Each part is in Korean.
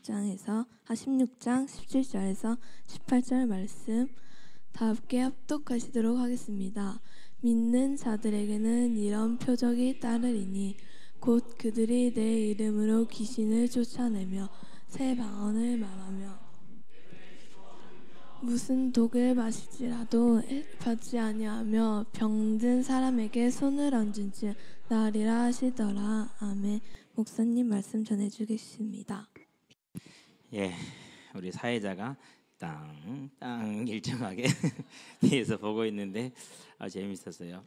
16장 17절에서 18절 말씀 다 함께 합독하시도록 하겠습니다. 믿는 자들에게는 이런 표적이 따르리니 곧 그들이 내 이름으로 귀신을 쫓아내며 새 방언을 말하며 무슨 독을 마실지라도 받지 아니하며 병든 사람에게 손을 얹은즉 나으리라 하시더라. 아멘. 목사님 말씀 전해주겠습니다. 예, 우리 사회자가 땅 일정하게 뒤에서 보고 있는데 재밌었어요.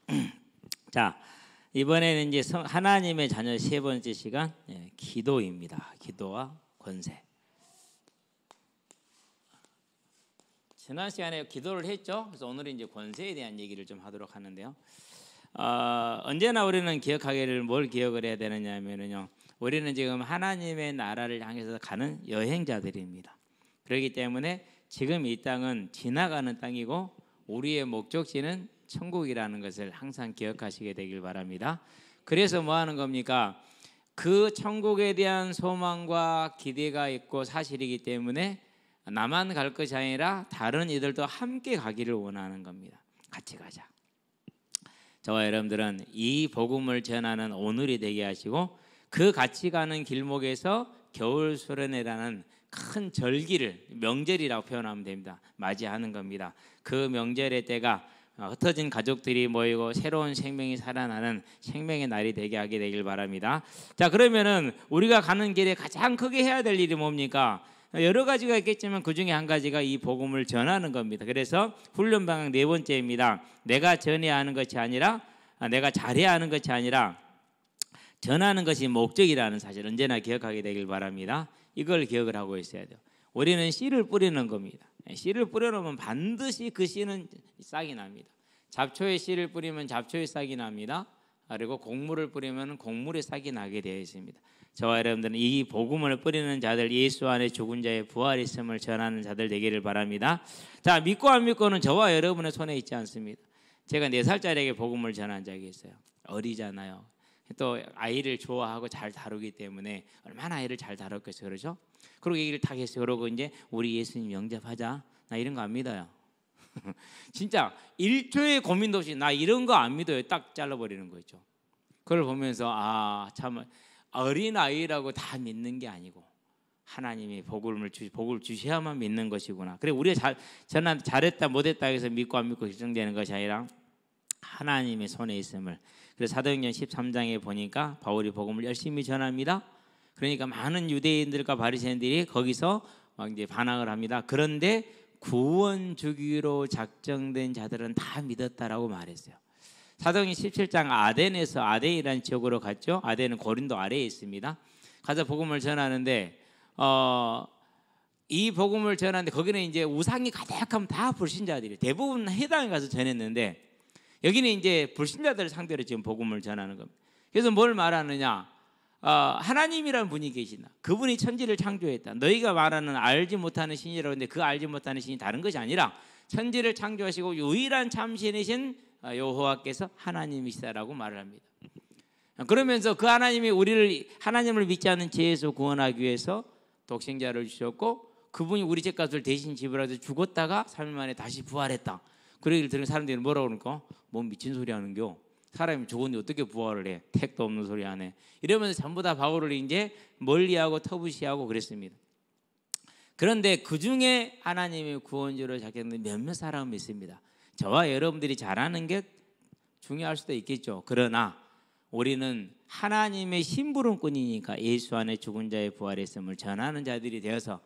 자, 이번에는 이제 하나님의 자녀 세 번째 시간, 기도입니다. 기도와 권세. 지난 시간에 기도를 했죠. 그래서 오늘은 이제 권세에 대한 얘기를 좀 하도록 하는데요. 언제나 우리는 기억하기를 뭘 기억을 해야 되느냐면요. 우리는 지금 하나님의 나라를 향해서 가는 여행자들입니다. 그렇기 때문에 지금 이 땅은 지나가는 땅이고 우리의 목적지는 천국이라는 것을 항상 기억하시게 되길 바랍니다. 그래서 뭐 하는 겁니까? 그 천국에 대한 소망과 기대가 있고 사실이기 때문에 나만 갈 것이 아니라 다른 이들도 함께 가기를 원하는 겁니다. 같이 가자. 저와 여러분들은 이 복음을 전하는 오늘이 되게 하시고 그 같이 가는 길목에서 겨울 수련회라는 큰 절기를 명절이라고 표현하면 됩니다. 맞이하는 겁니다. 그 명절의 때가 흩어진 가족들이 모이고 새로운 생명이 살아나는 생명의 날이 되게 하게 되길 바랍니다. 자, 그러면은 우리가 가는 길에 가장 크게 해야 될 일이 뭡니까? 여러 가지가 있겠지만 그 중에 한 가지가 이 복음을 전하는 겁니다. 그래서 훈련 방향 네 번째입니다. 내가 전해야 하는 것이 아니라 내가 잘해야 하는 것이 아니라 전하는 것이 목적이라는 사실 언제나 기억하게 되길 바랍니다. 이걸 기억을 하고 있어야 돼요. 우리는 씨를 뿌리는 겁니다. 씨를 뿌려놓으면 반드시 그 씨는 싹이 납니다. 잡초에 씨를 뿌리면 잡초에 싹이 납니다. 그리고 곡물을 뿌리면 곡물에 싹이 나게 되어 있습니다. 저와 여러분들은 이 복음을 뿌리는 자들, 예수 안에 죽은 자의 부활이 있음을 전하는 자들 되기를 바랍니다. 자, 믿고 안 믿고는 저와 여러분의 손에 있지 않습니다. 제가 4살짜리에게 복음을 전한 적이 있어요. 어리잖아요. 또 아이를 좋아하고 잘 다루기 때문에 얼마나 아이를 잘 다뤘겠어요, 그렇죠? 그리고 얘기를 딱 했어요. 그러고 이제 우리 예수님 영접하자. 나 이런 거 안 믿어요. 진짜 1초의 고민도 없이 나 이런 거 안 믿어요. 딱 잘라버리는 거 있죠. 그걸 보면서 참 어린 아이라고 다 믿는 게 아니고 하나님이 복을 주셔야만 믿는 것이구나. 그래 우리가 잘했다 못했다 해서 믿고 안 믿고 결정되는 것이 아니라 하나님의 손에 있음을. 그래서 사도행전 13장에 보니까 바울이 복음을 열심히 전합니다. 그러니까 많은 유대인들과 바리새인들이 거기서 막 이제 반항을 합니다. 그런데 구원 주기로 작정된 자들은 다 믿었다라고 말했어요. 사도행전 17장 아덴에서 아덴이라는 지역으로 갔죠. 아덴은 고린도 아래에 있습니다. 가서 복음을 전하는데 이 복음을 전하는데 거기는 이제 우상이 가득하면 다 불신자들이 대부분 해당에 가서 전했는데 여기는 이제 불신자들을 상대로 지금 복음을 전하는 겁니다. 그래서 뭘 말하느냐? 하나님이라는 분이 계시나? 그분이 천지를 창조했다. 너희가 말하는 알지 못하는 신이라고 하는데 그 알지 못하는 신이 다른 것이 아니라 천지를 창조하시고 유일한 참신이신 여호와께서 하나님이시다라고 말을 합니다. 그러면서 그 하나님이 우리를 하나님을 믿지 않는 죄에서 구원하기 위해서 독생자를 주셨고 그분이 우리 죄값을 대신 지불하셔서 죽었다가 3일 만에 다시 부활했다. 그 얘기를 들은 사람들이 뭐라고 그러니까 뭔 미친 소리 하는겨. 사람이 죽었는데 어떻게 부활을 해? 택도 없는 소리 하네. 이러면서 전부 다 바울을 이제 멀리하고 터부시하고 그랬습니다. 그런데 그 중에 하나님의 구원주로 작정된 몇몇 사람은 있습니다. 저와 여러분들이 잘하는 게 중요할 수도 있겠죠. 그러나 우리는 하나님의 심부름꾼이니까 예수 안에 죽은 자의 부활했음을 전하는 자들이 되어서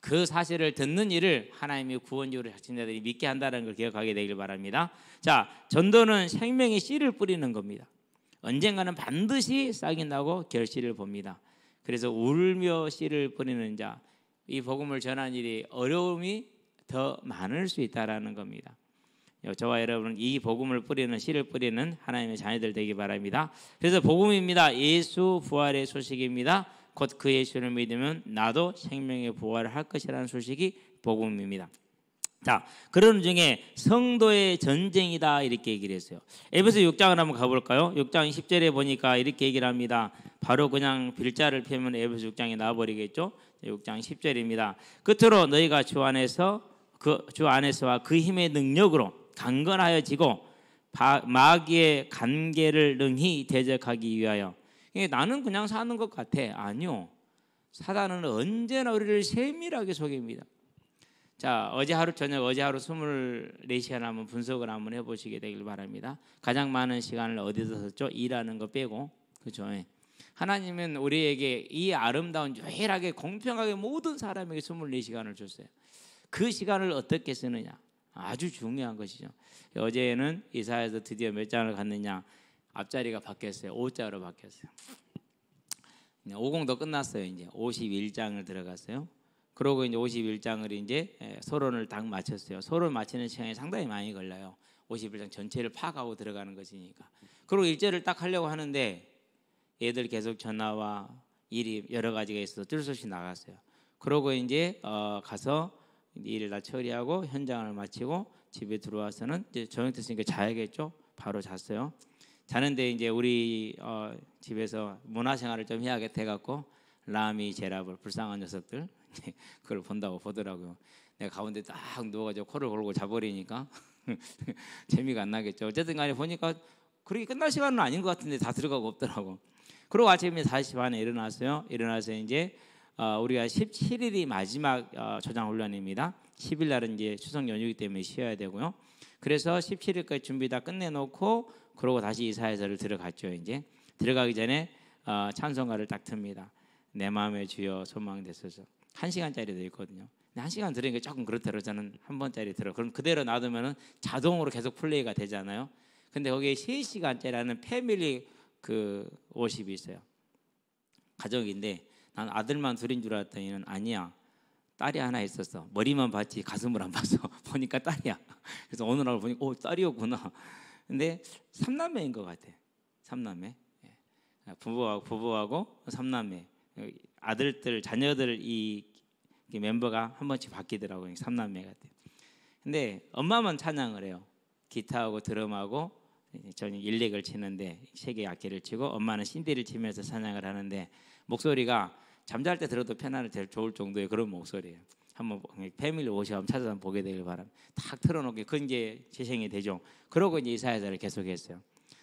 그 사실을 듣는 일을 하나님의 구원주로 작정된 자들이 믿게 한다는 걸 기억하게 되길 바랍니다. 자, 전도는 생명의 씨를 뿌리는 겁니다. 언젠가는 반드시 싹이 나고 결실을 봅니다. 그래서 울며 씨를 뿌리는 자, 이 복음을 전하는 일이 어려움이 더 많을 수 있다라는 겁니다. 저와 여러분은 이 복음을 뿌리는 씨를 뿌리는 하나님의 자녀들 되기 바랍니다. 그래서 복음입니다. 예수 부활의 소식입니다. 곧 그 예수를 믿으면 나도 생명의 부활을 할 것이라는 소식이 복음입니다. 자, 그런 중에 성도의 전쟁이다 이렇게 얘기를 했어요. 에베소 6장을 한번 가볼까요? 6장 10절에 보니까 이렇게 얘기를 합니다. 바로 그냥 빌자를 펴면 에베소 6장이 나와버리겠죠. 6장 10절입니다. 끝으로 너희가 주 안에서와 그 힘의 능력으로 강건하여지고 마귀의 간계를 능히 대적하기 위하여. 나는 그냥 사는 것 같아. 아니요. 사단은 언제나 우리를 세밀하게 속입니다. 자, 어제 하루 24시간 한번 분석을 한번 해보시게 되길 바랍니다. 가장 많은 시간을 어디서 썼죠? 일하는 거 빼고. 그렇죠? 하나님은 우리에게 이 아름다운 유일하게 공평하게 모든 사람에게 24시간을 줬어요. 그 시간을 어떻게 쓰느냐 아주 중요한 것이죠. 어제는 이사야서 드디어 몇 장을 갔느냐, 앞자리가 바뀌었어요. 5자로 바뀌었어요. 50도 끝났어요. 이제 51장을 들어갔어요. 그러고 이제 51장을 이제 서론을 딱 마쳤어요. 서론 마치는 시간이 상당히 많이 걸려요. 51장 전체를 파악하고 들어가는 것이니까. 그리고 일절을 딱 하려고 하는데 애들 계속 전화와 일이 여러 가지가 있어서 뜰 수 없이 나갔어요. 그러고 이제 가서 일을 다 처리하고 현장을 마치고 집에 들어와서는 이제 저녁 됐으니까 자야겠죠. 바로 잤어요. 자는데 이제 우리 집에서 문화생활을 좀 해야겠다 해갖고 라미, 제라블, 불쌍한 녀석들 그걸 본다고 보더라고요. 내가 가운데 딱 누워가지고 코를 골고 자버리니까 재미가 안 나겠죠. 어쨌든 간에 보니까 그렇게 끝날 시간은 아닌 것 같은데 다 들어가고 없더라고. 그리고 아침에 5시 반에 일어났어요. 일어나서 이제 우리가 17일이 마지막 조장훈련입니다. 10일 날은 이제 추석 연휴이기 때문에 쉬어야 되고요. 그래서 17일까지 준비 다 끝내놓고 그러고 다시 이사야서를 들어갔죠. 이제 들어가기 전에 찬송가를 딱 틉니다. 내 마음의 주여 소망되소서. 1시간짜리도 있거든요. 근데 1시간 들으니까 조금 그렇더라고요. 저는 한 번짜리 들어. 그럼 그대로 놔두면은 자동으로 계속 플레이가 되잖아요. 근데 거기에 3시간짜리라는 패밀리 그 워십이 있어요. 가족인데 난 아들만 둘인 줄 알았더니는 아니야. 딸이 하나 있었어. 머리만 봤지 가슴을 안 봤어. 보니까 딸이야. 그래서 어느 날 보니까 딸이었구나. 근데 3남매인 것 같아. 3남매. 부부하고 3남매. 아들들 자녀들 이 멤버가 한 번씩 바뀌더라고요. 3남매 같아. 근데 엄마만 찬양을 해요. 기타하고 드럼하고 저는 일렉을 치는데 세계 악기를 치고 엄마는 신디를 치면서 찬양을 하는데 목소리가 잠잘 때 들어도 편안해 제일 좋을 정도의 그런 목소리예요. 한번 패밀리 오셔 한번 찾아서 보게 되길 바랍니다. 딱 틀어놓게 그건 이제 재생이 되죠. 그러고 이제 이사야서를 계속했어요.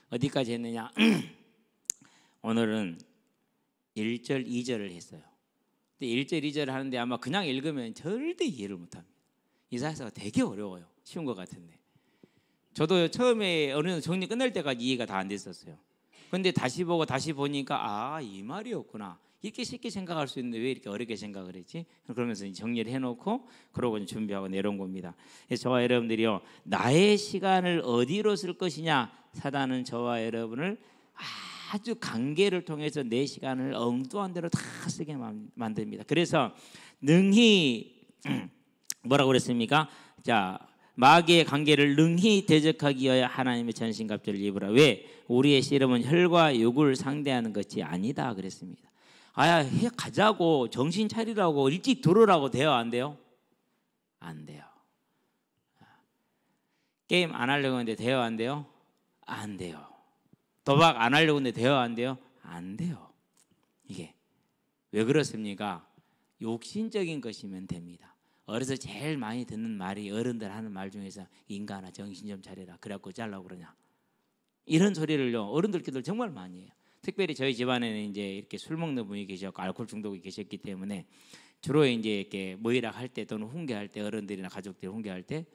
어디까지 했느냐? 오늘은 1절, 2절을 했어요. 근데 1절, 2절을 하는데 아마 그냥 읽으면 절대 이해를 못합니다. 이사야서가 되게 어려워요. 쉬운 것 같은데. 저도 처음에 어느 정도 정리 끝날 때까지 이해가 다 안 됐었어요. 근데 다시 보고 다시 보니까 이 말이었구나. 이렇게 쉽게 생각할 수 있는데 왜 이렇게 어렵게 생각을 했지? 그러면서 정리를 해놓고 그러고 준비하고 내려온 겁니다. 그래서 저와 여러분들이요, 나의 시간을 어디로 쓸 것이냐? 사단은 저와 여러분을 아주 관계를 통해서 내 시간을 엉뚱한 대로 다 쓰게 만듭니다. 그래서 능히 뭐라고 그랬습니까? 자, 마귀의 관계를 능히 대적하기 위하여 하나님의 전신갑주를 입으라. 왜? 우리의 씨름은 혈과 육을 상대하는 것이 아니다 그랬습니다. 해 가자고 정신 차리라고 일찍 들어오라고 돼요? 안 돼요? 안 돼요. 게임 안 하려고 했는데 돼요? 안 돼요? 안 돼요. 도박 안 하려고 했는데 돼요? 안 돼요? 안 돼요. 이게 왜 그렇습니까? 욕심적인 것이면 됩니다. 어려서 제일 많이 듣는 말이 어른들 하는 말 중에서 인간아 정신 좀 차려라. 그래갖고 잘라고 그러냐. 이런 소리를요 어른들끼리 정말 많이 해요. 특별히 저희 집안에는 이제 이렇게 술 먹는 분이 계셨고 알코올 중독이 계셨기 때문에 주로 이제 이렇게 모이락 할 때 또는 훈계할 때 어른들이나 가족들이 훈계할 때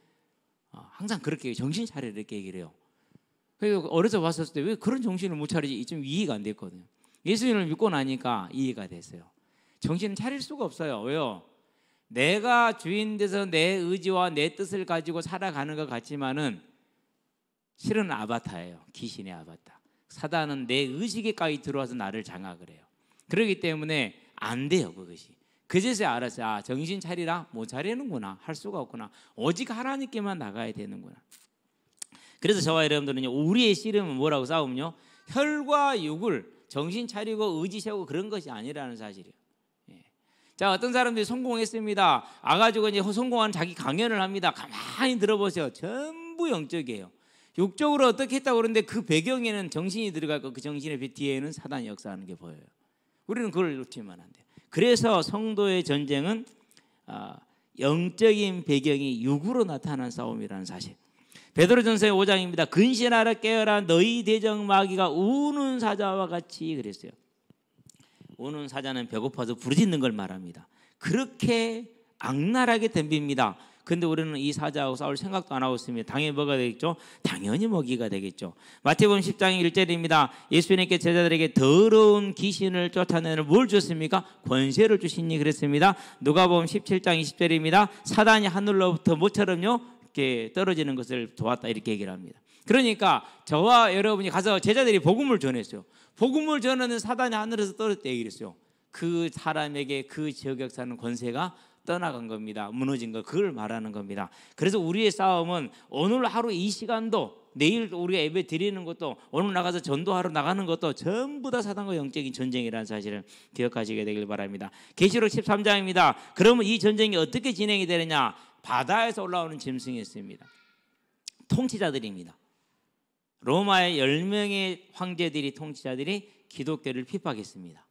항상 그렇게 정신 차려 이렇게 얘기를 해요. 그래서 어려서 봤었을 때 왜 그런 정신을 못 차리지 좀 이해가 안 됐거든요. 예수님을 믿고 나니까 이해가 됐어요. 정신을 차릴 수가 없어요. 왜요? 내가 주인 돼서 내 의지와 내 뜻을 가지고 살아가는 것 같지만은 실은 아바타예요. 귀신의 아바타. 사단은 내 의식에까지 들어와서 나를 장악을 해요. 그렇기 때문에 안 돼요. 그것이. 그제서야 알았어요. 정신 차리라. 못 차리는구나. 할 수가 없구나. 오직 하나님께만 나가야 되는구나. 그래서 저와 여러분들은 우리의 씨름은 뭐라고 싸우면요, 혈과 육을 정신 차리고 의지 세우고 그런 것이 아니라는 사실이에요. 자, 어떤 사람들이 성공했습니다. 와가지고 이제 성공한 자기 강연을 합니다. 가만히 들어보세요. 전부 영적이에요. 육적으로 어떻게 했다고 그러는데 그 배경에는 정신이 들어가고 그 정신의 뒤에는 사단이 역사하는 게 보여요. 우리는 그걸 놓치면 안 돼요. 그래서 성도의 전쟁은 영적인 배경이 육으로 나타난 싸움이라는 사실. 베드로전서 5장입니다. 근신하라 깨어라 너희 대적 마귀가 우는 사자와 같이 그랬어요. 우는 사자는 배고파서 부르짖는 걸 말합니다. 그렇게 악랄하게 덤빕니다. 근데 우리는 이 사자하고 싸울 생각도 안 하고 있습니다. 당연히 뭐가 되겠죠? 당연히 먹이가 되겠죠. 마태복음 10장 1절입니다. 예수님께 제자들에게 더러운 귀신을 쫓아내는 뭘 줬습니까? 권세를 주시니 그랬습니다. 누가복음 17장 20절입니다. 사단이 하늘로부터 모처럼요 이렇게 떨어지는 것을 도왔다 이렇게 얘기를 합니다. 그러니까 저와 여러분이 가서 제자들이 복음을 전했어요. 복음을 전하는 사단이 하늘에서 떨어졌다 얘기를 했어요. 그 사람에게 그 지역에 사는 권세가 떠나간 겁니다. 무너진 거 그걸 말하는 겁니다. 그래서 우리의 싸움은 오늘 하루 이 시간도 내일 우리가 예배 드리는 것도 오늘 나가서 전도하러 나가는 것도 전부 다 사단과 영적인 전쟁이라는 사실을 기억하시게 되길 바랍니다. 계시록 13장입니다. 그러면 이 전쟁이 어떻게 진행이 되느냐? 바다에서 올라오는 짐승이 있습니다. 통치자들입니다. 로마의 10명의 황제들이 통치자들이 기독교를 핍박했습니다.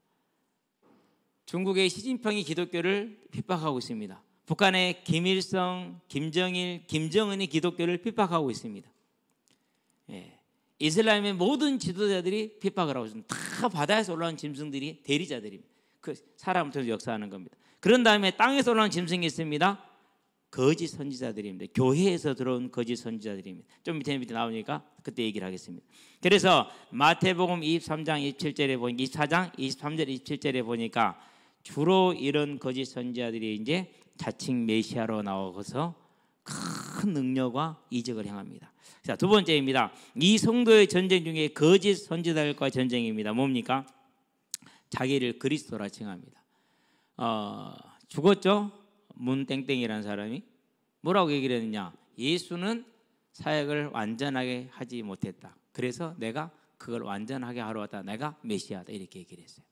중국의 시진핑이 기독교를 핍박하고 있습니다. 북한의 김일성, 김정일, 김정은이 기독교를 핍박하고 있습니다. 이슬람의 모든 지도자들이 핍박을 하고 있습니다. 다 바다에서 올라온 짐승들이 대리자들입니다. 그 사람을 통해서 역사하는 겁니다. 그런 다음에 땅에서 올라온 짐승이 있습니다. 거짓 선지자들입니다. 교회에서 들어온 거짓 선지자들입니다. 좀 밑에 나오니까 그때 얘기를 하겠습니다. 그래서 마태복음 23장 27절에 보니까 24장 23절 27절에 보니까 주로 이런 거짓 선지자들이 이제 자칭 메시아로 나와서 큰 능력과 이적을 행합니다. 자, 두 번째입니다. 이 성도의 전쟁 중에 거짓 선지자들과의 전쟁입니다. 뭡니까? 자기를 그리스도라 칭합니다. 죽었죠? 문땡땡이라는 사람이 뭐라고 얘기를 했느냐? 예수는 사역을 완전하게 하지 못했다. 그래서 내가 그걸 완전하게 하러 왔다. 내가 메시아다. 이렇게 얘기를 했어요.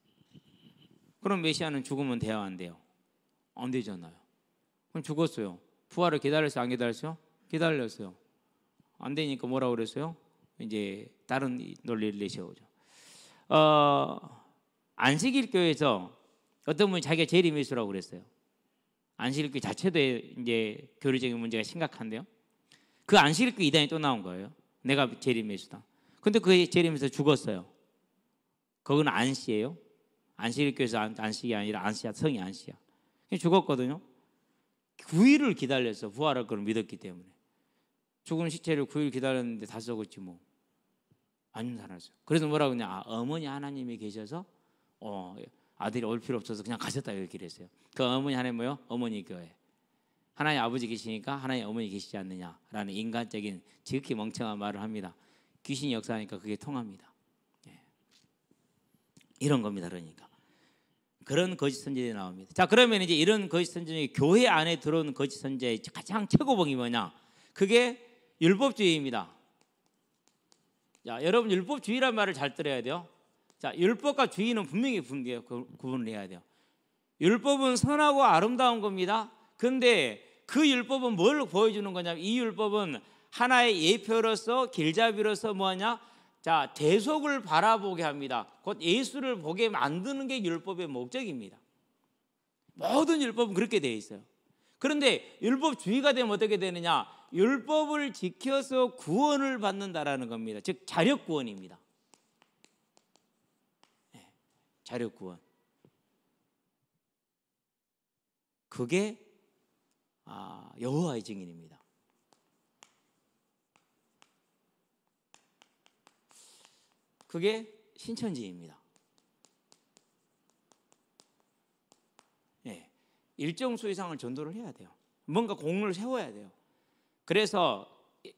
그럼 메시아는 죽으면 돼야 안 돼요? 안 되잖아요. 그럼 죽었어요. 부활을 기다렸어요? 안 기다렸어요? 기다렸어요. 안 되니까 뭐라고 그랬어요? 이제 다른 논리를 내세우죠. 안식일교에서 어떤 분이 자기가 재림 예수라고 그랬어요. 안식일교 자체도 이제 교리적인 문제가 심각한데요. 그 안식일교 이단이 또 나온 거예요. 내가 재림 예수다. 근데 그 재림 예수 죽었어요. 그건 안씨예요. 안식일교에서 안식이 아니라 안씨야, 성이 안씨야. 죽었거든요. 9일을 기다렸어. 부활할 걸 믿었기 때문에. 죽은 시체를 9일 기다렸는데 다 썩었지 뭐. 안 살았어요. 그래서 뭐라고 그냥 어머니 하나님이 계셔서 아들이 올 필요 없어서 그냥 가셨다 이렇게 했어요. 그 어머니 하나님 뭐요? 어머니 교회. 하나님 아버지 계시니까 하나님 어머니 계시지 않느냐라는 인간적인 지극히 멍청한 말을 합니다. 귀신이 역사하니까 그게 통합니다. 이런 겁니다. 그러니까 그런 거짓 선지자들이 나옵니다. 자, 그러면 이제 이런 거짓 선지자들이 교회 안에 들어오는 거짓 선지자의 가장 최고봉이 뭐냐? 그게 율법주의입니다. 자, 여러분 율법주의란 말을 잘 들어야 돼요. 자, 율법과 주의는 분명히 구분을 해야 돼요. 율법은 선하고 아름다운 겁니다. 그런데 그 율법은 뭘 보여주는 거냐면 이 율법은 하나의 예표로서 길잡이로서 뭐하냐? 자, 대속을 바라보게 합니다. 곧 예수를 보게 만드는 게 율법의 목적입니다. 모든 율법은 그렇게 되어 있어요. 그런데 율법주의가 되면 어떻게 되느냐? 율법을 지켜서 구원을 받는다라는 겁니다. 즉 자력구원입니다. 자력구원. 그게 여호와의 증인입니다. 그게 신천지입니다. 일정 수 이상을 전도를 해야 돼요. 뭔가 공을 세워야 돼요. 그래서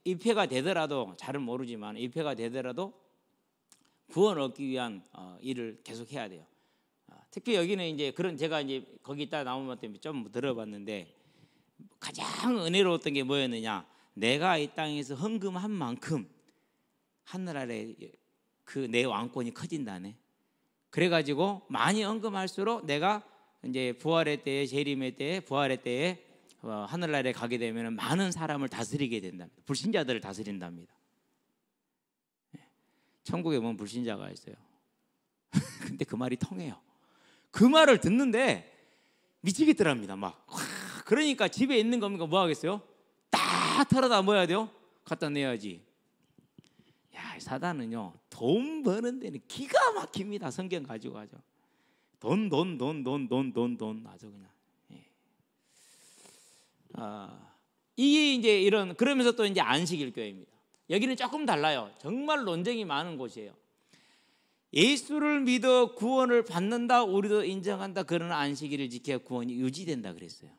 입회가 되더라도 잘은 모르지만 입회가 되더라도 구원 얻기 위한 일을 계속 해야 돼요. 특히 여기는 이제 그런 제가 이제 거기 있다 나오면 때문에 좀 들어봤는데 가장 은혜로웠던 게 뭐였느냐? 내가 이 땅에서 헌금한 만큼 하늘 아래 그 내 왕권이 커진다네. 그래가지고 많이 헌금할수록 내가 이제 부활의 때에 재림의 때에 부활의 때에 하늘나라에 가게 되면 많은 사람을 다스리게 된답니다. 불신자들을 다스린답니다. 천국에 보면 불신자가 있어요. 근데 그 말이 통해요. 그 말을 듣는데 미치겠더랍니다. 막 그러니까 집에 있는 겁니까 뭐 하겠어요? 다 털어다 뭐 해야 돼요? 갖다 내야지. 야, 사단은요 돈 버는 데는 기가 막힙니다. 성경 가지고 가죠. 돈 아주 그냥. 예. 이게 이제 이런 그러면서 또 이제 안식일 교회입니다. 여기는 조금 달라요. 정말 논쟁이 많은 곳이에요. 예수를 믿어 구원을 받는다, 우리도 인정한다. 그런 안식일을 지켜야 구원이 유지된다 그랬어요.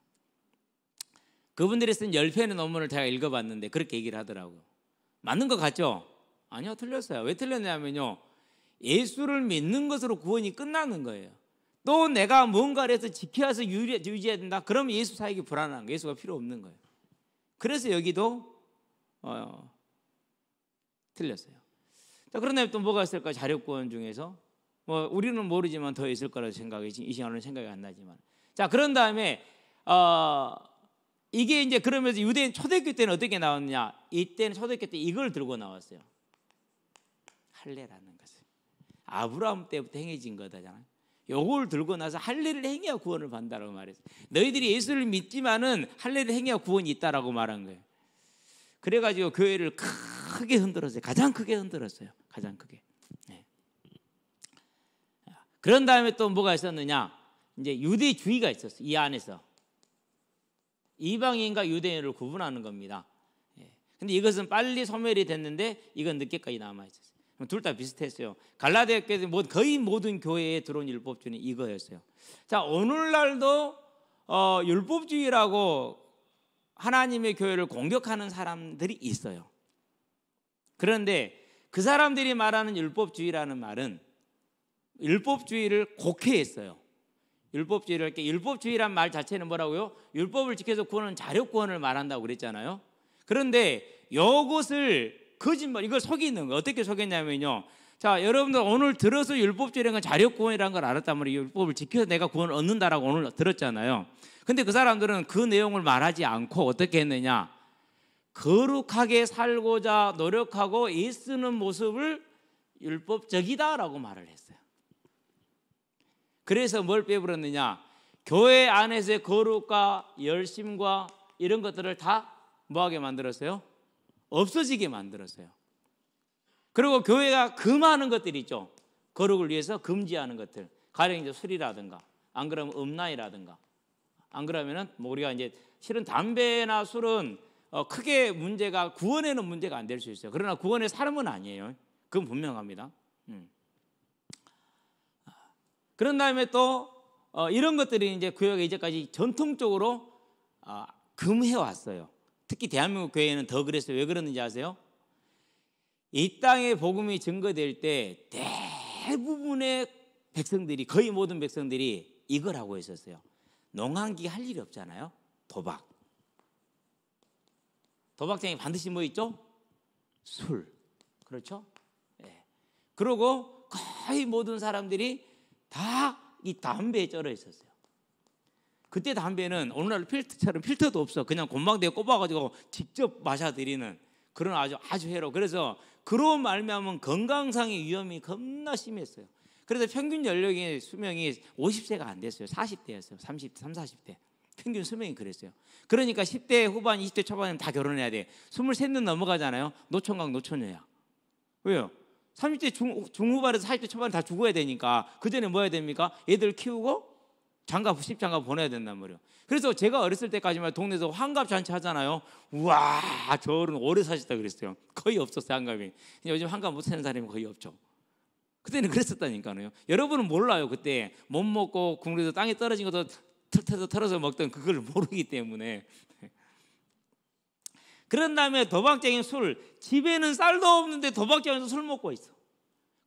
그분들이 쓴 10편의 논문을 제가 읽어봤는데 그렇게 얘기를 하더라고요. 맞는 것 같죠? 아니요, 틀렸어요. 왜 틀렸냐면요, 예수를 믿는 것으로 구원이 끝나는 거예요. 또 내가 뭔가를 해서 지켜서 유지해야 된다. 그러면 예수 사역이 불안한 거예요. 예수가 필요 없는 거예요. 그래서 여기도 틀렸어요. 자, 그런데 또 뭐가 있을까? 자력구원 중에서 뭐 우리는 모르지만 더 있을 거라고 생각이 이 시간은 생각이 안 나지만, 자, 그런 다음에 이게 이제 그러면서 유대인 초대교회 때는 어떻게 나왔느냐? 이때는 초대교회 때 이걸 들고 나왔어요. 할례라는 것을 아브라함 때부터 행해진 거다잖아요. 요걸 들고 나서 할례를 행해야 구원을 받는다라고 말했어요. 너희들이 예수를 믿지만은 할례를 행해야 구원이 있다라고 말한 거예요. 그래가지고 교회를 크게 흔들었어요. 가장 크게 흔들었어요. 가장 크게. 네. 그런 다음에 또 뭐가 있었느냐? 이제 유대주의가 있었어요. 이 안에서 이방인과 유대인을 구분하는 겁니다. 근데 이것은 빨리 소멸이 됐는데 이건 늦게까지 남아 있었어요. 둘 다 비슷했어요. 갈라디아 교회 거의 모든 교회에 들어온 율법주의는 이거였어요. 자, 오늘날도 율법주의라고 하나님의 교회를 공격하는 사람들이 있어요. 그런데 그 사람들이 말하는 율법주의라는 말은 율법주의를 곡해했어요. 율법주의란 말 자체는 뭐라고요? 율법을 지켜서 구원은 자력구원을 말한다고 그랬잖아요. 그런데 이것을 거짓말, 이걸 속이는 거. 어떻게 속였냐면요, 자, 여러분들 오늘 들어서 율법주의라는 건 자력구원이라는 걸 알았단 말이에요. 율법을 지켜서 내가 구원을 얻는다라고 오늘 들었잖아요. 근데 그 사람들은 그 내용을 말하지 않고 어떻게 했느냐, 거룩하게 살고자 노력하고 애쓰는 모습을 율법적이다라고 말을 했어요. 그래서 뭘 빼버렸느냐, 교회 안에서의 거룩과 열심과 이런 것들을 다 뭐하게 만들었어요? 없어지게 만들었어요. 그리고 교회가 금하는 것들이 있죠. 거룩을 위해서 금지하는 것들, 가령 이제 술이라든가, 안 그러면 음란이라든가, 안 그러면은 뭐 우리가 이제 실은 담배나 술은 크게 문제가, 구원에는 문제가 안 될 수 있어요. 그러나 구원의 삶은 아니에요. 그건 분명합니다. 그런 다음에 또 이런 것들이 이제 교회가 이제까지 전통적으로 금해 왔어요. 특히 대한민국 교회는 더 그랬어요. 왜 그러는지 아세요? 이 땅에 복음이 증거될 때 대부분의 백성들이, 거의 모든 백성들이 이걸 하고 있었어요. 농한기 할 일이 없잖아요. 도박장에 반드시 뭐 있죠? 술. 그렇죠? 네. 그리고 거의 모든 사람들이 다 이 담배에 쩔어 있었어요. 그때 담배는 오늘날 필터처럼 필터도 없어. 그냥 곰방대에 꼽아가지고 직접 마셔드리는 그런 아주 해로. 그래서 그런 말미암은 건강상의 위험이 겁나 심했어요. 그래서 평균 연령의 수명이 50세가 안 됐어요. 40대였어요. 30, 40대. 평균 수명이 그랬어요. 그러니까 10대 후반, 20대 초반에는 다 결혼해야 돼. 23년 넘어가잖아요. 노총각, 노처녀야. 왜요? 30대 중후반에서 40대 초반에 다 죽어야 되니까 그 전에 뭐 해야 됩니까? 애들 키우고 장가, 십장가 보내야 된단 말이에요. 그래서 제가 어렸을 때까지만 동네에서 환갑 잔치 하잖아요. 우와, 저 어른 오래 사셨다 그랬어요. 거의 없었어요, 환갑이. 요즘 환갑 못 사는 사람이 거의 없죠. 그때는 그랬었다니까요. 여러분은 몰라요. 그때 못 먹고 국물에서 땅에 떨어진 것도 털터서 털어서 먹던 그걸 모르기 때문에. 그런 다음에 도박장인 술, 집에는 쌀도 없는데 도박장에서 술 먹고 있어.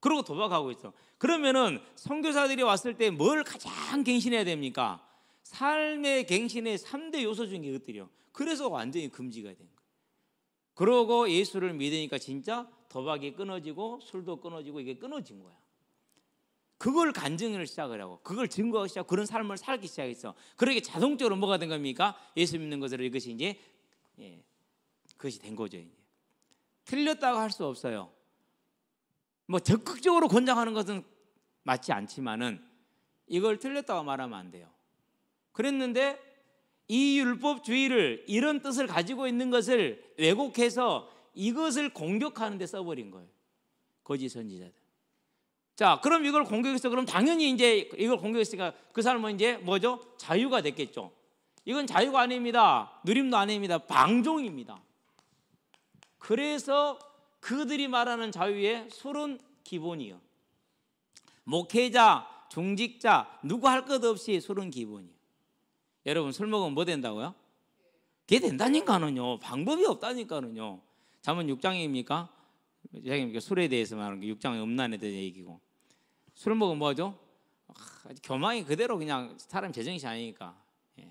그러고 도박하고 있어. 그러면은 선교사들이 왔을 때 뭘 가장 갱신해야 됩니까? 삶의 갱신의 3대 요소 중에 이것들이요. 그래서 완전히 금지가 된 거예요. 그러고 예수를 믿으니까 진짜 도박이 끊어지고 술도 끊어지고 이게 끊어진 거야. 그걸 간증을 시작을 하고 그걸 증거하기 시작, 그런 삶을 살기 시작했어. 그러게 자동적으로 뭐가 된 겁니까? 예수 믿는 것으로 이것이 이제 그것이 된 거죠. 이제. 틀렸다고 할 수 없어요. 뭐 적극적으로 권장하는 것은 맞지 않지만은 이걸 틀렸다고 말하면 안 돼요. 그랬는데 이 율법주의를 이런 뜻을 가지고 있는 것을 왜곡해서 이것을 공격하는 데 써버린 거예요. 거짓 선지자들. 자, 그럼 이걸 공격했어. 그럼 당연히 이제 이걸 공격했으니까 그 사람은 이제 뭐죠? 자유가 됐겠죠. 이건 자유가 아닙니다. 누림도 아닙니다. 방종입니다. 그래서 그들이 말하는 자유의 술은 기본이요. 목회자, 중직자 누구 할 것 없이 술은 기본이에요. 여러분 술 먹으면 뭐 된다고요? 그게 된다니까는요. 방법이 없다니까는요. 잠언 6장입니까? 술에 대해서 말하는 게 6장의 음란에 대한 얘기고. 술 먹으면 뭐죠? 교망이 그대로 그냥 사람 제정신이 아니니까. 예.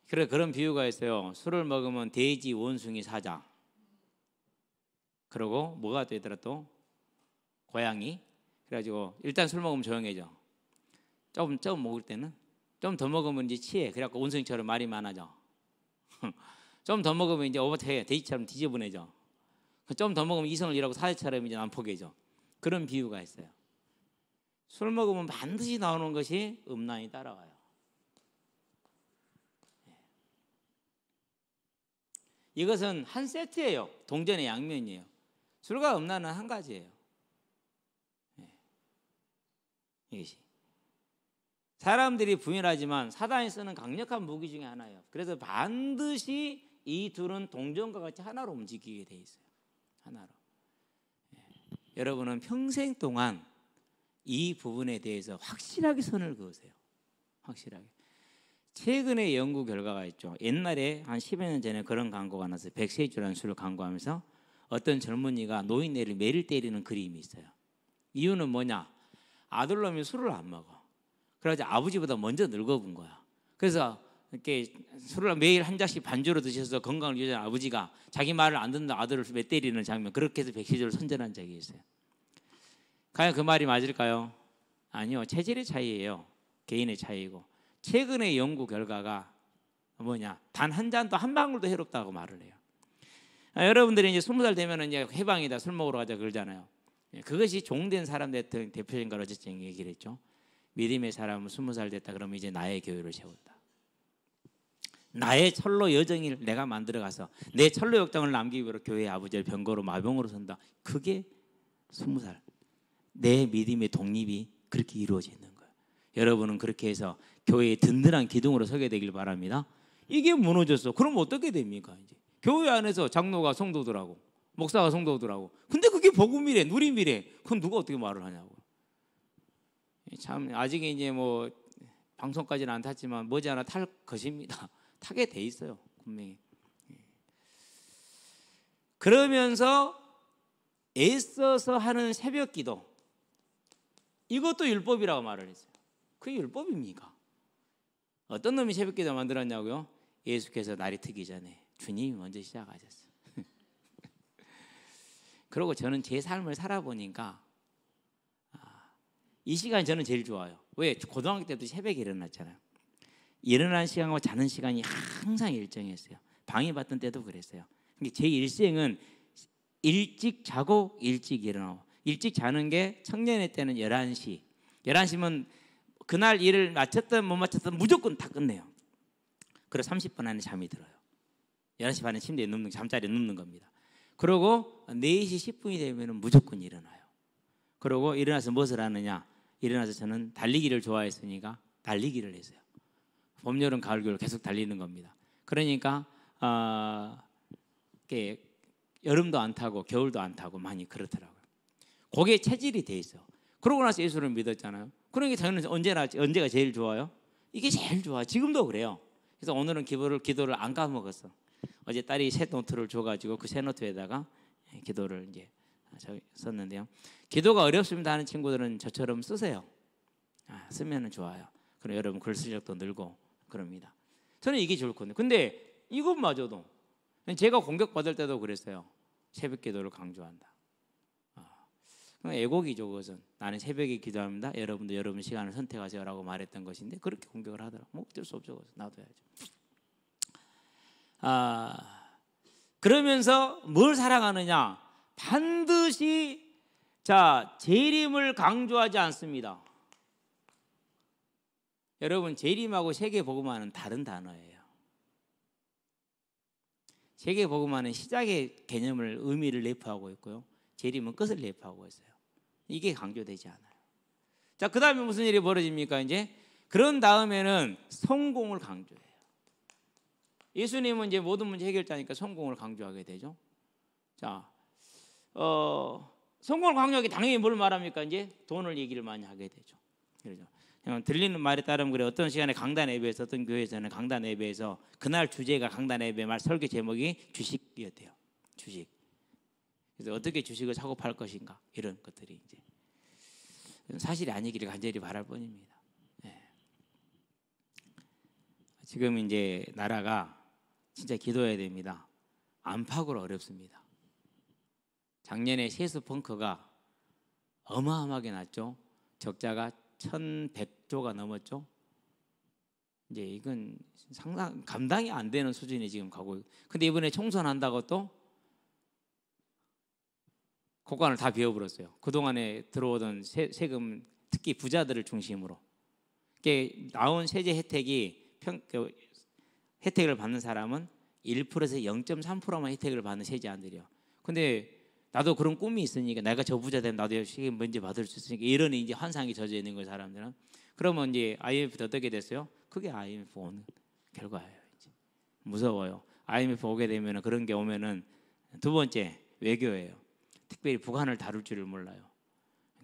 그래 그런 비유가 있어요. 술을 먹으면 돼지, 원숭이, 사자. 그리고 뭐가 되더라 또? 고양이. 그래가지고 일단 술 먹으면 조용해져. 조금 먹을 때는 좀 더 먹으면 이제 취해. 그래갖고 원숭이처럼 말이 많아져. 좀 더 먹으면 이제 오버테이해. 돼지처럼 뒤집어내죠. 좀 더 먹으면 이성을 잃어가고 사자처럼 이제 난폭해져. 그런 비유가 있어요. 술 먹으면 반드시 나오는 것이 음란이 따라와요. 이것은 한 세트예요. 동전의 양면이에요. 술과 음란은 한 가지예요. 이것이 사람들이 부인하지만 사단이 쓰는 강력한 무기 중에 하나예요. 그래서 반드시 이 둘은 동전과 같이 하나로 움직이게 돼 있어요. 하나로. 여러분은 평생 동안 이 부분에 대해서 확실하게 선을 그으세요. 확실하게. 최근에 연구 결과가 있죠. 옛날에 한 10여 년 전에 그런 광고가 나서 백세주라는 술을 광고하면서 어떤 젊은이가 노인네를 매일 때리는 그림이 있어요. 이유는 뭐냐? 아들놈이 술을 안 먹어. 그래서 아버지보다 먼저 늙어본 거야. 그래서 이렇게 술을 매일 한 잔씩 반주로 드셔서 건강을 유지하는 아버지가 자기 말을 안 듣는 아들을 매 때리는 장면, 그렇게 해서 백시주를 선전한 적이 있어요. 과연 그 말이 맞을까요? 아니요. 체질의 차이예요. 개인의 차이고. 최근의 연구 결과가 뭐냐? 단 한 잔도 한 방울도 해롭다고 말을 해요. 여러분들이 이제 20살 되면 이제 해방이다, 술 먹으러 가자 그러잖아요. 그것이 종된 사람 대표적인 걸 어쨌든 얘기를 했죠. 믿음의 사람은 20살 됐다 그러면 이제 나의 교회를 세운다. 나의 철로 여정을 내가 만들어가서 내 철로 역정을 남기기 위해 교회의 아버지를 병거로 마병으로 선다. 그게 20살. 내 믿음의 독립이 그렇게 이루어지는 거예요. 여러분은 그렇게 해서 교회의 든든한 기둥으로 서게 되길 바랍니다. 이게 무너졌어. 그럼 어떻게 됩니까? 이제 교회 안에서 장로가 성도들하고 목사가 성도들하고. 근데 그게 복음이래, 누림이래. 그럼 누가 어떻게 말을 하냐고. 참 아직 이제 뭐 방송까지는 안 탔지만 머지않아 탈 것입니다. 타게 돼 있어요, 분명히. 그러면서 애써서 하는 새벽기도, 이것도 율법이라고 말을 했어요. 그게 율법입니까? 어떤 놈이 새벽기도 만들었냐고요? 예수께서 날이 트기 전에 주님이 먼저 시작하셨어요. 그리고 저는 제 삶을 살아보니까 이 시간이 저는 제일 좋아요. 왜? 고등학교 때도 새벽에 일어났잖아요. 일어나는 시간과 자는 시간이 항상 일정했어요. 방해받던 때도 그랬어요. 제 일생은 일찍 자고 일찍 일어나고, 일찍 자는 게 청년의 때는 11시. 11시면 그날 일을 마쳤든 못 마쳤든 무조건 다 끝내요. 그래서 30분 안에 잠이 들어요. 11시 반에 침대에 눕는, 잠자리에 눕는 겁니다. 그리고 4시 10분이 되면 무조건 일어나요. 그리고 일어나서 무엇을 하느냐? 일어나서 저는 달리기를 좋아했으니까 달리기를 했어요. 봄, 여름, 가을, 겨울 계속 달리는 겁니다. 그러니까 여름도 안 타고 겨울도 안 타고 많이 그렇더라고요. 그게 체질이 돼 있어. 그러고 나서 예수를 믿었잖아요. 그러니까 저는 언제가 제일 좋아요? 이게 제일 좋아. 지금도 그래요. 그래서 오늘은 기도를 안 까먹었어. 어제 딸이 새 노트를 줘가지고 그 새 노트에다가 기도를 이제 썼는데요. 기도가 어렵습니다 하는 친구들은 저처럼 쓰세요. 쓰면은 좋아요. 그럼 여러분 글 실력도 늘고 그럽니다. 저는 이게 좋을 건데, 근데 이것마저도 제가 공격받을 때도 그랬어요. 새벽 기도를 강조한다. 애곡이죠. 그것은 나는 새벽에 기도합니다. 여러분도 여러분 시간을 선택하세요라고 말했던 것인데 그렇게 공격을 하더라고. 뭐 어쩔 수 없죠. 놔둬야죠. 그러면서 뭘 사랑하느냐? 반드시 자, 재림을 강조하지 않습니다. 여러분, 재림하고 세계복음화는 다른 단어예요. 세계복음화는 시작의 개념을, 의미를 내포하고 있고요, 재림은 끝을 내포하고 있어요. 이게 강조되지 않아요. 자, 그 다음에 무슨 일이 벌어집니까? 이제 그런 다음에는 성공을 강조해요. 예수님은 이제 모든 문제 해결자니까 성공을 강조하게 되죠. 자, 성공을 강조하기 당연히 뭘 말합니까? 이제 돈을 얘기를 많이 하게 되죠. 그렇죠. 들리는 말에 따르면 그래, 어떤 시간에 강단 예배에서, 어떤 교회에서는 강단 예배에서 그날 주제가, 강단 예배 말 설교 제목이 주식이었대요. 주식. 그래서 어떻게 주식을 사고 팔 것인가, 이런 것들이 이제 사실이 아니기를 간절히 바랄 뿐입니다. 네. 지금 이제 나라가 진짜 기도해야 됩니다. 안팎으로 어렵습니다. 작년에 세수 펑크가 어마어마하게 났죠. 적자가 1,100조가 넘었죠. 이제 이건 상당 감당이 안 되는 수준이 지금 가고 있고, 근데 이번에 총선한다고 또 고관을 다 비워버렸어요. 그동안에 들어오던 세금, 특히 부자들을 중심으로 나온 세제 혜택이 혜택을 받는 사람은 1%에서 0.3%만 혜택을 받는 세제안들이요. 근데 나도 그런 꿈이 있으니까, 내가 저 부자 되면 나도 세금 먼저 받을 수 있으니까, 이런 이제 환상이 젖어 있는 거예요, 사람들은. 그러면 이제 IMF 어떻게 됐어요? 그게 IMF 오는 결과예요. 이제 무서워요. IMF 오게 되면, 그런 게 오면은 두 번째 외교예요. 특별히 북한을 다룰 줄을 몰라요.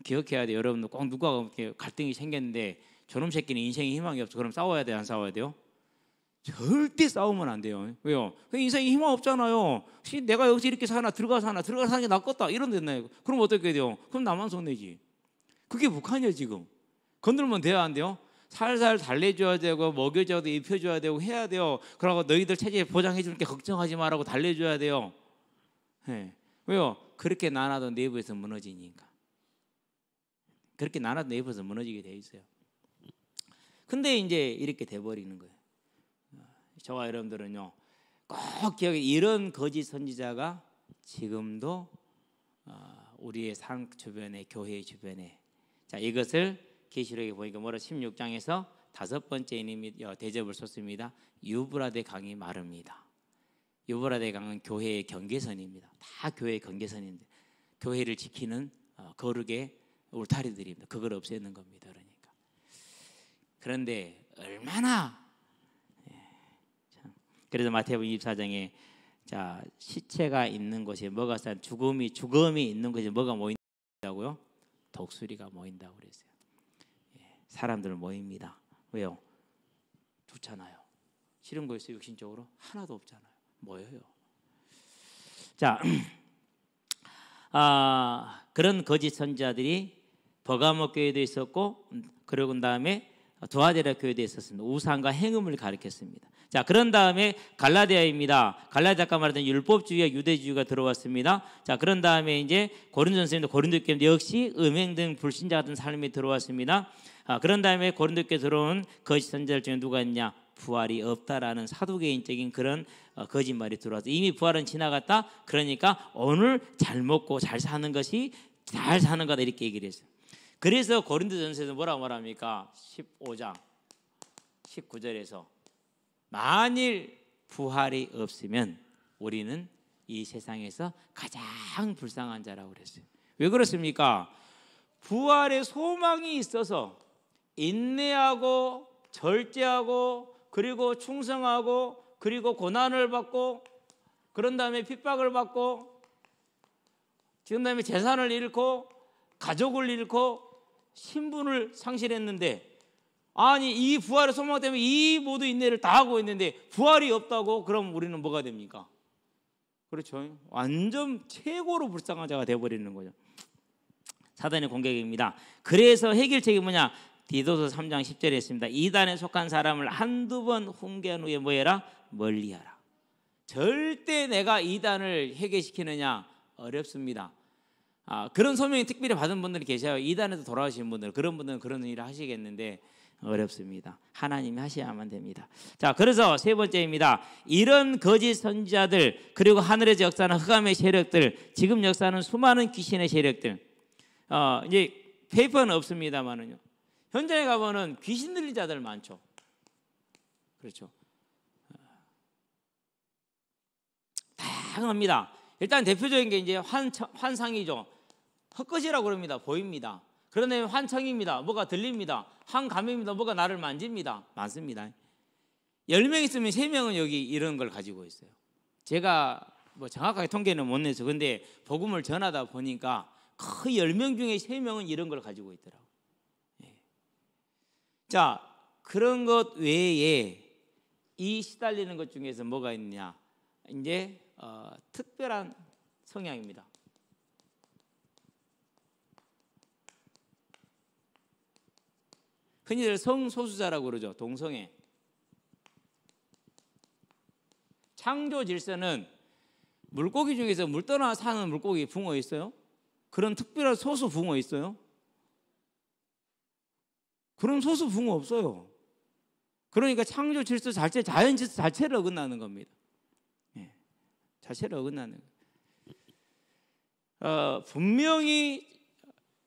기억해야 돼요. 여러분들 꼭 누가 갈등이 생겼는데 저놈 새끼는 인생에 희망이 없어. 그럼 싸워야 돼요, 안 싸워야 돼요? 절대 싸우면 안 돼요. 왜요? 인생에 희망 없잖아요. 내가 여기서 이렇게 사나, 들어가서 사는 게 낫겠다, 이런 데 있나요? 그럼 어떻게 돼요? 그럼 나만 손해지. 그게 북한이에요. 지금 건들면 돼야 안 돼요? 살살 달래줘야 되고, 먹여줘야 되고, 입혀줘야 되고 해야 돼요. 그러고 너희들 체제 보장해 줄게 걱정하지 말라고 달래줘야 돼요. 네. 왜요? 그렇게 나눠도 내부에서 무너지니까. 그렇게 나눠도 내부에서 무너지게 돼 있어요. 근데 이제 이렇게 돼버리는 거예요. 저와 여러분들은요, 꼭 기억해, 이런 거짓 선지자가 지금도 우리의 삶 주변에, 교회 주변에. 자, 이것을 계시록에 보니까 뭐라 16장에서 5번째 이름이 대접을 쏟습니다. 유브라데 강이 마릅니다. 유브라데 강은 교회의 경계선입니다. 다 교회의 경계선인데, 교회를 지키는 거룩의 울타리들입니다. 그걸 없애는 겁니다. 그러니까. 그런데 얼마나, 그래서 마태복음 24장에 자, 시체가 있는 곳에 뭐가 쌓인, 죽음이 있는 곳에 뭐가 모인다고요? 독수리가 모인다고 그랬어요. 사람들 모입니다. 왜요? 좋잖아요. 싫은 거 있어요? 육신적으로? 하나도 없잖아요. 모여요. 자, 그런 거짓 선지자들이 버가모 교회도 있었고, 그러고 난 다음에 두아데라 교회도 있었습니다. 우상과 행음을 가리켰습니다. 자, 그런 다음에 갈라디아입니다. 갈라디아가 말하던 율법주의와 유대주의가 들어왔습니다. 자, 그런 다음에 이제 고린도전서입니다. 고린도 교회 역시 음행 등 불신자 같은 삶이 들어왔습니다. 그런 다음에 고린도 교회 들어온 거짓 선지자들 중에 누가 있냐? 부활이 없다라는 사두개인적인 그런 거짓말이 들어와서, 이미 부활은 지나갔다. 그러니까 오늘 잘 먹고 잘 사는 것이 잘 사는 거다, 이렇게 얘기를 했어요. 그래서 고린도전서에서 뭐라고 말합니까? 15장 19절에서 만일 부활이 없으면 우리는 이 세상에서 가장 불쌍한 자라고 그랬어요. 왜 그렇습니까? 부활의 소망이 있어서 인내하고 절제하고, 그리고 충성하고, 그리고 고난을 받고, 그런 다음에 핍박을 받고, 지금 다음에 재산을 잃고 가족을 잃고 신분을 상실했는데, 아니 이 부활의 소망 때문에 이 모든 인내를 다 하고 있는데 부활이 없다고, 그럼 우리는 뭐가 됩니까? 그렇죠. 완전 최고로 불쌍한 자가 되어버리는 거죠. 사단의 공격입니다. 그래서 해결책이 뭐냐? 디도서 3장 10절에 있습니다. 이단에 속한 사람을 한두 번 훈계한 후에 뭐해라? 멀리하라. 절대 내가 이단을 해결시키느냐? 어렵습니다. 그런 소명이 특별히 받은 분들이 계셔요. 이단에도 돌아오신 분들, 그런 분들은 그런 일을 하시겠는데 어렵습니다. 하나님이 하셔야만 됩니다. 자, 그래서 세 번째입니다. 이런 거짓 선지자들, 그리고 하늘에서 역사하는 흑암의 세력들, 지금 역사하는 수많은 귀신의 세력들, 이제 페이퍼는 없습니다만은요. 현장에 가보면 귀신 들린 자들 많죠. 그렇죠. 다양합니다. 일단 대표적인 게 이제 환상이죠. 헛것이라고 그럽니다. 보입니다. 그런데 환청입니다. 뭐가 들립니다. 환감입니다. 뭐가 나를 만집니다. 많습니다. 10명 있으면 3명은 여기 이런 걸 가지고 있어요. 제가 뭐 정확하게 통계는 못 내서 근데 복음을 전하다 보니까 거의 10명 중에 3명은 이런 걸 가지고 있더라고요. 자, 그런 것 외에 이 시달리는 것 중에서 뭐가 있느냐? 이제 특별한 성향입니다. 흔히들 성소수자라고 그러죠. 동성애. 창조 질서는 물고기 중에서 물 떠나 사는 물고기 붕어 있어요? 그런 특별한 소수 붕어 있어요? 그런 소수 붕어 없어요. 그러니까 창조 질서 자체, 자연 질서 자체를 어긋나는 겁니다. 예, 자체를 어긋나는 거예요. 분명히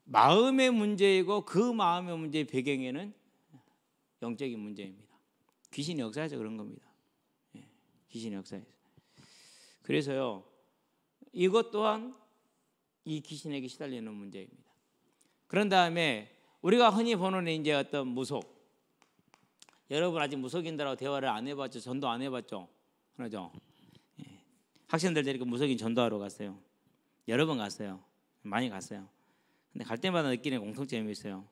마음의 문제이고 그 마음의 문제의 배경에는 영적인 문제입니다. 귀신이 역사해서 그런 겁니다. 예, 귀신이 역사해서. 그래서요, 이것 또한 이 귀신에게 시달리는 문제입니다. 그런 다음에 우리가 흔히 보는 이제 어떤 무속. 여러분 아직 무속인들하고 대화를 안 해봤죠? 전도 안 해봤죠? 그러죠? 예. 학생들 데리고 무속인 전도하러 갔어요. 여러 번 갔어요. 많이 갔어요. 근데 갈 때마다 느끼는 공통점이 있어요.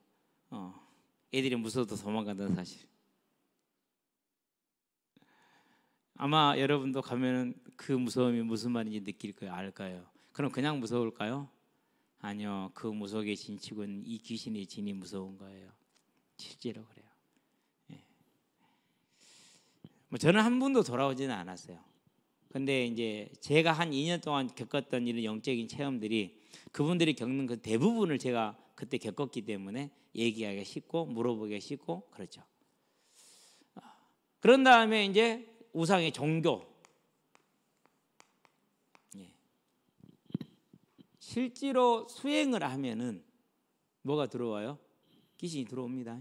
애들이 무서워도 도망간다는 사실. 아마 여러분도 가면은 그 무서움이 무슨 말인지 느낄 거예요. 알 거예요. 그럼 그냥 무서울까요? 아니요. 그 무속의 진치고는 이 귀신의 진이 무서운 거예요. 실제로 그래요. 예. 뭐 저는 한 번도 돌아오지는 않았어요. 근데 이제 제가 한 2년 동안 겪었던 이런 영적인 체험들이 그분들이 겪는 그 대부분을 제가 그때 겪었기 때문에 얘기하기가 쉽고 물어보기가 쉽고 그렇죠. 그런 다음에 이제 우상의 종교. 예. 실제로 수행을 하면은 뭐가 들어와요? 귀신이 들어옵니다.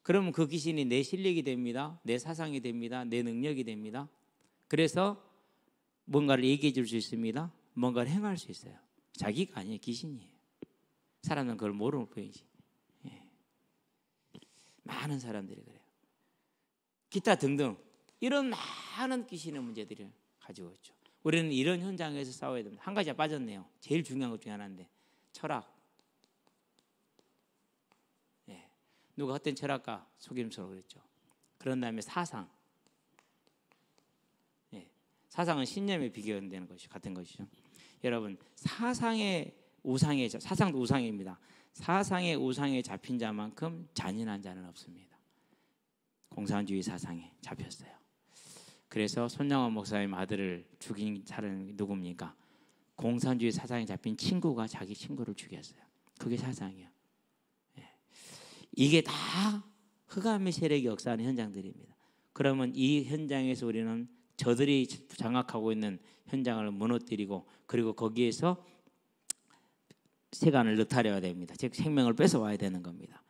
그러면 그 귀신이 내 실력이 됩니다. 내 사상이 됩니다. 내 능력이 됩니다. 그래서 뭔가를 얘기해 줄 수 있습니다. 뭔가를 행할 수 있어요. 자기가 아니에요. 귀신이에요. 사람은 그걸 모르는 뿐이지. 예. 많은 사람들이 그래요. 기타 등등 이런 많은 귀신의 문제들을 가지고 있죠. 우리는 이런 현장에서 싸워야 됩니다. 한 가지가 빠졌네요. 제일 중요한 것 중에 하나인데 철학. 예. 누가 헛된 철학가 속임수로 그랬죠. 그런 다음에 사상. 예. 사상은 신념에 비교되는 것이 같은 것이죠. 여러분 사상의 우상에 사상도 우상입니다. 사상의 우상에 잡힌 자만큼 잔인한 자는 없습니다. 공산주의 사상에 잡혔어요. 그래서 손양원 목사님 아들을 죽인 사람이 누굽니까? 공산주의 사상에 잡힌 친구가 자기 친구를 죽였어요. 그게 사상이에요. 예. 이게 다 흑암의 세력이 역사하는 현장들입니다. 그러면 이 현장에서 우리는 저들이 장악하고 있는 현장을 무너뜨리고 그리고 거기에서 세간을 느타려야 됩니다. 즉 생명을 뺏어와야 되는 겁니다.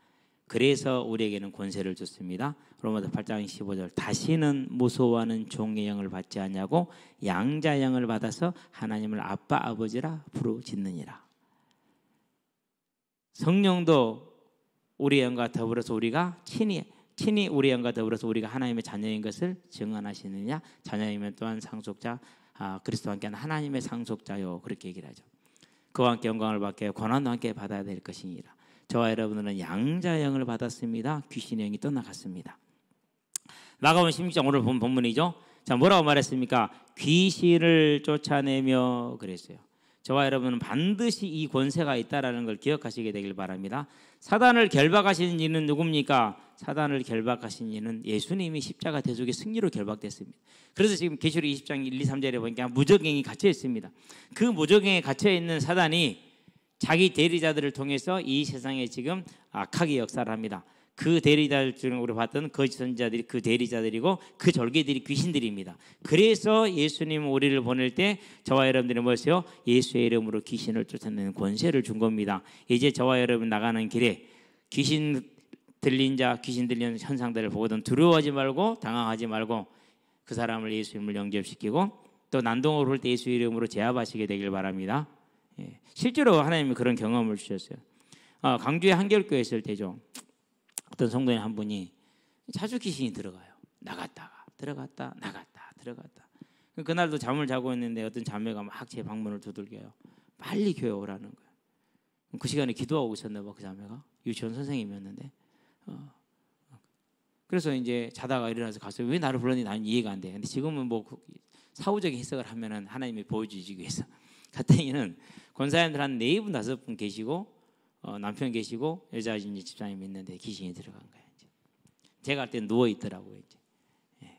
그래서 우리에게는 권세를 줬습니다. 로마서 8장 15절 다시는 무서워하는 종의 영을 받지 않냐고 양자 영을 받아서 하나님을 아빠 아버지라 부르짖느니라. 성령도 우리의 영과 더불어서 우리가 친히 우리의 영과 더불어서 우리가 하나님의 자녀인 것을 증언하시느냐. 자녀이면 또한 상속자 그리스도와 함께하는 하나님의 상속자요. 그렇게 얘기를 하죠. 그와 함께 영광을 받게 권한도 함께 받아야 될 것이니라. 저와 여러분들은 양자 영을 받았습니다. 귀신의 영이 떠나갔습니다. 마가복음 16장 오늘 본 본문이죠. 자, 뭐라고 말했습니까? 귀신을 쫓아내며 그랬어요. 저와 여러분은 반드시 이 권세가 있다라는 걸 기억하시게 되길 바랍니다. 사단을 결박하신 이는 누굽니까? 사단을 결박하신 이는 예수님이 십자가 대속의 승리로 결박됐습니다. 그래서 지금 계시록 20장 1, 2, 3절에 보니까 무적행이 갇혀 있습니다. 그 무적행에 갇혀 있는 사단이 자기 대리자들을 통해서 이 세상에 지금 악하게 역사를 합니다. 그 대리자들 중에 우리 봤던 거짓 선지자들이 그 대리자들이고 그 절개들이 귀신들입니다. 그래서 예수님 우리를 보낼 때 저와 여러분들이 뭐였어요? 예수의 이름으로 귀신을 쫓아내는 권세를 준 겁니다. 이제 저와 여러분 나가는 길에 귀신 들린 자, 귀신 들리는 현상들을 보거든 두려워하지 말고 당황하지 말고 그 사람을 예수 이름을 영접시키고 또 난동을 볼 때 예수 이름으로 제압하시게 되길 바랍니다. 예. 실제로 하나님이 그런 경험을 주셨어요. 강주에 한결교회 있을 때죠. 어떤 성도님 한 분이 자주 귀신이 들어가요. 나갔다가 들어갔다 나갔다 들어갔다. 그날도 잠을 자고 있는데 어떤 자매가 막 제 방문을 두들겨요. 빨리 교회 오라는 거예요. 그 시간에 기도하고 있었나 봐. 그 자매가 유치원 선생님이었는데 그래서 이제 자다가 일어나서 갔어요. 왜 나를 불렀는지 나는 이해가 안 돼. 근데 지금은 뭐 사후적인 해석을 하면은 하나님이 보여주시기 위해서 갔더니는 권사님들 한 4분 5분 계시고 남편 계시고 여자 이제 집사님 있는데 귀신이 들어간 거예요. 이제. 제가 할 때 누워 있더라고요. 이제. 예.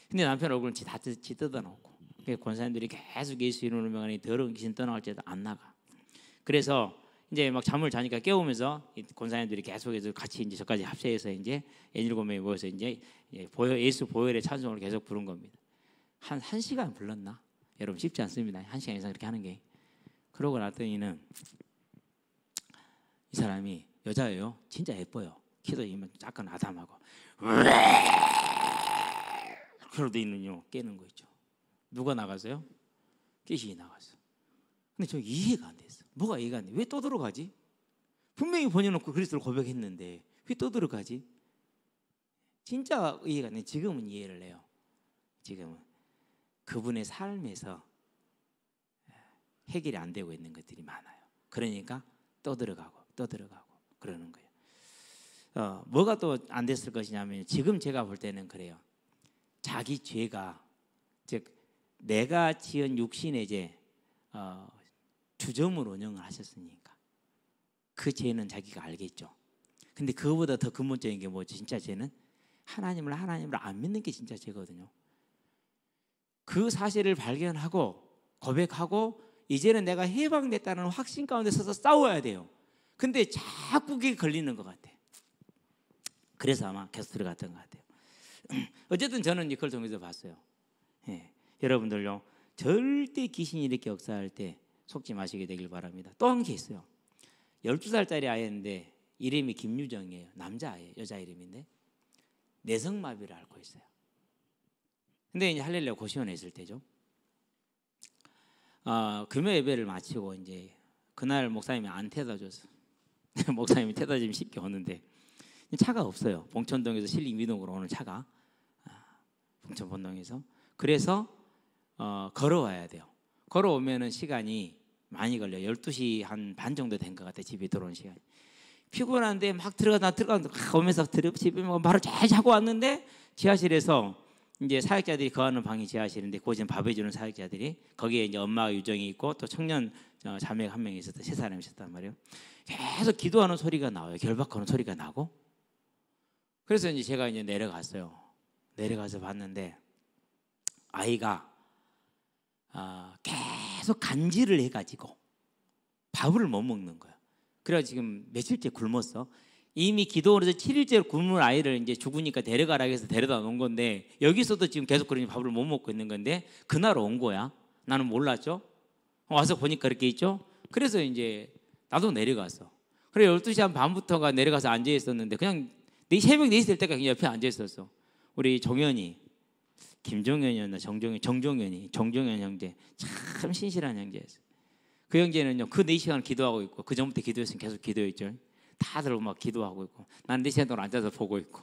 근데 남편 얼굴은 다 뜯어놓고 권사님들이 계속 예수 이름으로 명하니 더러운 귀신 떠나갈지도 안 나가. 그래서 이제 막 잠을 자니까 깨우면서 권사님들이 계속해서 같이 이제 저까지 합세해서 이제 7명이 모여서 이제 예수 보혈의 찬송을 계속 부른 겁니다. 한 1시간 불렀나? 여러분 쉽지 않습니다. 1시간 이상 이렇게 하는 게. 그러고 났더니는 이 사람이 여자예요. 진짜 예뻐요. 키도 약간 아담하고. 그러더니는요 깨는 거 있죠. 누가 나갔어요? 귀신이 나갔어. 근데 저 이해가 안 됐어. 뭐가 이해가 안 돼? 왜 또 들어가지? 분명히 번여놓고 그리스도를 고백했는데 왜 또 들어가지? 진짜 이해가 안 돼. 지금은 이해를 해요. 지금은 그분의 삶에서 해결이 안 되고 있는 것들이 많아요. 그러니까 또 들어가고 그러는 거예요. 뭐가 또 안 됐을 것이냐면 지금 제가 볼 때는 그래요. 자기 죄가 즉 내가 지은 육신의 죄 주점을 운영을 하셨으니까 그 죄는 자기가 알겠죠. 근데 그거보다 더 근본적인 게 뭐죠? 진짜 죄는 하나님을 안 믿는 게 진짜 죄거든요. 그 사실을 발견하고 고백하고 이제는 내가 해방됐다는 확신 가운데 서서 싸워야 돼요. 근데 자꾸 그게 걸리는 것 같아. 그래서 아마 계속 들어갔던 것 같아요. 어쨌든 저는 이걸 통해서 봤어요. 예. 여러분들요 절대 귀신이 이렇게 역사할 때 속지 마시게 되길 바랍니다. 또 한 게 있어요. 12살짜리 아이인데 이름이 김유정이에요. 남자아이예요. 여자 이름인데 내성마비를 앓고 있어요. 근데 이제 할렐루야 고시원에 있을 때죠. 금요 예배를 마치고 이제 그날 목사님이 안 태워다 줬어. 목사님이 태워다 주면 쉽게 오는데 차가 없어요. 봉천동에서 신림이동으로 오는 차가 봉천본동에서. 그래서 걸어와야 돼요. 걸어오면은 시간이 많이 걸려요. 12시 한 반 정도 된 것 같아요. 집에 들어오는 시간이. 피곤한데 막 들어가다 오면서 집에 바로 잘 자고 왔는데 지하실에서 이제 사역자들이 거하는 방이 지하실인데 거기서 밥 해주는 사역자들이 거기에 이제 엄마가 유정이 있고 또 청년 자매가 한 명이 있었다. 3사람이 있었단 말이에요. 계속 기도하는 소리가 나와요. 결박하는 소리가 나고. 그래서 이제 제가 이제 내려갔어요. 내려가서 봤는데 아이가 계속 간질을 해가지고 밥을 못 먹는 거예요. 그래서 지금 며칠째 굶었어. 이미 기도원에서 7일째 굶은 아이를 이제 죽으니까 데려가라 해서 데려다 놓은 건데 여기서도 지금 계속 그러니 밥을 못 먹고 있는 건데 그날 온 거야. 나는 몰랐죠. 와서 보니까 이렇게 있죠. 그래서 이제 나도 내려갔어. 그래 12시 한 반부터가 내려가서 앉아 있었는데 그냥 새벽 4시 될 때까지 옆에 앉아 있었어. 우리 종현이 김종현이었나 정종현이 정종현 형제 참 신실한 형제였어. 그 형제는요 그 4시간 기도하고 있고 그 전부터 기도했으면 계속 기도했죠. 다들 막 기도하고 있고 나는 4시간 동안 앉아서 보고 있고.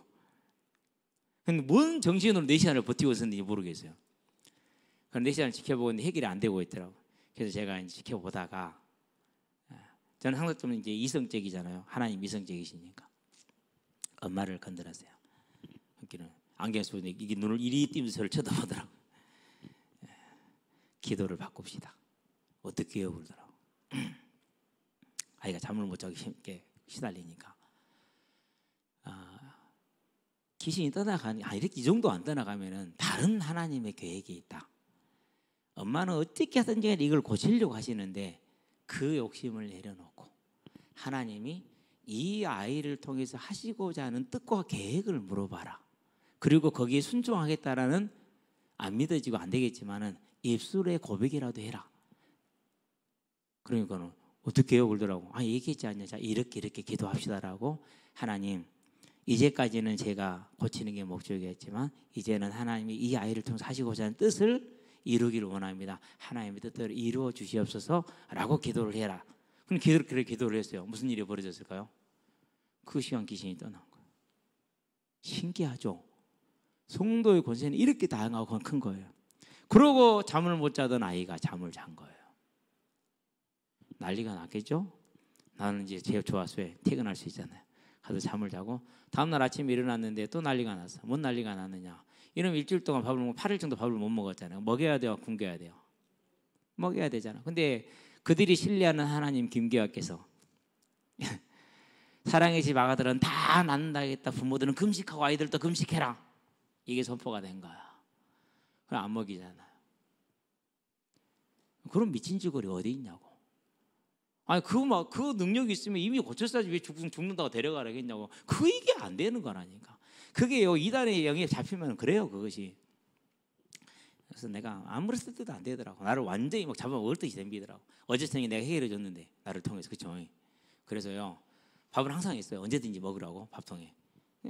근데 뭔 정신으로 4시간을 버티고 있었는지 모르겠어요. 그럼 4시간을 지켜보는데 해결이 안 되고 있더라고. 그래서 제가 이제 지켜보다가 저는 항상 좀 이제 이성적이잖아요. 하나님 이성적이시니까 엄마를 건드렸어요. 그기는 안경 쓰고 이게 눈을 이리 띄면서 저를 쳐다보더라고. 기도를 바꿉시다. 어떻게 해요? 그러더라고. 아이가 잠을 못 자고 힘게 시달리니까 귀신이 떠나가니 이렇게 이 정도 안 떠나가면은 다른 하나님의 계획이 있다. 엄마는 어떻게 하든지 이걸 고치려고 하시는데 그 욕심을 내려놓고 하나님이 이 아이를 통해서 하시고자 하는 뜻과 계획을 물어봐라. 그리고 거기에 순종하겠다라는, 안 믿어지고 안 되겠지만은 입술의 고백이라도 해라. 그러니까는 어떻게 해요? 그러더라고. 얘기했지 않냐. 자, 이렇게 기도합시다라고. 하나님, 이제까지는 제가 고치는 게 목적이었지만 이제는 하나님이 이 아이를 통해서 하시고자 하는 뜻을 이루기를 원합니다. 하나님의 뜻대로 이루어 주시옵소서라고 기도를 해라. 그럼 그렇게 기도를 했어요. 무슨 일이 벌어졌을까요? 그 시간 귀신이 떠난 거예요. 신기하죠? 성도의 권세는 이렇게 다양하고 큰 거예요. 그러고 잠을 못 자던 아이가 잠을 잔 거예요. 난리가 났겠죠? 나는 이제 제일 좋았어요. 퇴근할 수 있잖아요. 가서 잠을 자고 다음날 아침에 일어났는데 또 난리가 났어. 뭔 난리가 났느냐? 이러면 일주일 동안 밥을 먹고 8일 정도 밥을 못 먹었잖아요. 먹여야 돼요? 굶겨야 돼요? 먹여야 되잖아. 근데 그들이 신뢰하는 하나님 김기화께서 사랑의 집 아가들은 다 낳는다겠다. 부모들은 금식하고 아이들도 금식해라. 이게 선포가 된 거야. 그럼 안 먹이잖아요. 그런 미친 짓거리 어디 있냐고. 그 능력이 있으면 이미 고쳤어야지 왜 죽는다고 데려가라겠냐고. 그 얘기 안 되는 거라니까. 그게요, 이단의 영에 잡히면 그래요, 그것이. 그래서 내가 아무리 쓸 때도 안 되더라고. 나를 완전히 막 잡아먹을 듯이 덤비더라고. 어제 저녁에 내가 해결해 줬는데, 나를 통해서. 그쵸? 그래서요, 밥은 항상 있어요. 언제든지 먹으라고, 밥통에.